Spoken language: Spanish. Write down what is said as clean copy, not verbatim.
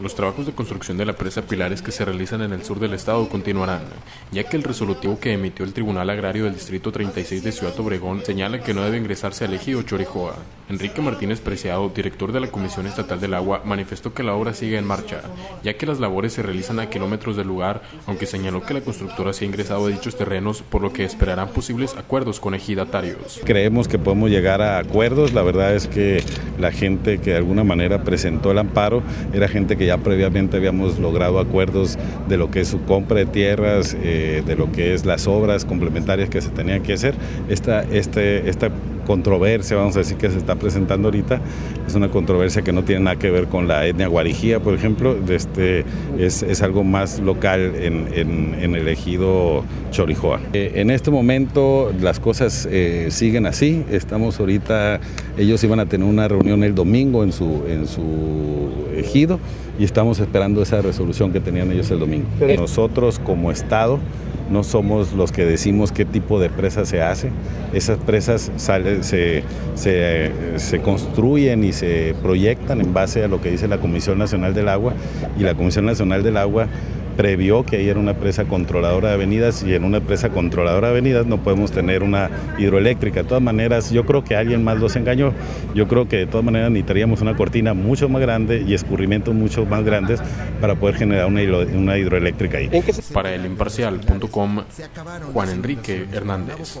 Los trabajos de construcción de la presa Pilares que se realizan en el sur del estado continuarán, ya que el resolutivo que emitió el Tribunal Agrario del Distrito 36 de Ciudad Obregón señala que no debe ingresarse al ejido Chorijoa. Enrique Martínez Preciado, director de la Comisión Estatal del Agua, manifestó que la obra sigue en marcha, ya que las labores se realizan a kilómetros del lugar, aunque señaló que la constructora sí ha ingresado a dichos terrenos, por lo que esperarán posibles acuerdos con ejidatarios. Creemos que podemos llegar a acuerdos. La verdad es que la gente que de alguna manera presentó el amparo era gente que ya previamente habíamos logrado acuerdos de lo que es su compra de tierras, de lo que es las obras complementarias que se tenían que hacer. Esta controversia, vamos a decir, que se está presentando ahorita, es una controversia que no tiene nada que ver con la etnia guarijía, por ejemplo. Es algo más local en el ejido Chorijoa. En este momento las cosas siguen así. Estamos ahorita, ellos iban a tener una reunión el domingo en su ejido y estamos esperando esa resolución que tenían ellos el domingo. Nosotros como Estado no somos los que decimos qué tipo de presa se hace. Esas presas se construyen y se proyectan en base a lo que dice la Comisión Nacional del Agua, y la Comisión Nacional del Agua previó que ahí era una presa controladora de avenidas, y en una presa controladora de avenidas no podemos tener una hidroeléctrica. De todas maneras, yo creo que alguien más los engañó. Yo creo que de todas maneras necesitaríamos una cortina mucho más grande y escurrimientos mucho más grandes para poder generar una hidroeléctrica ahí. Para el Imparcial.com, Juan Enrique Hernández.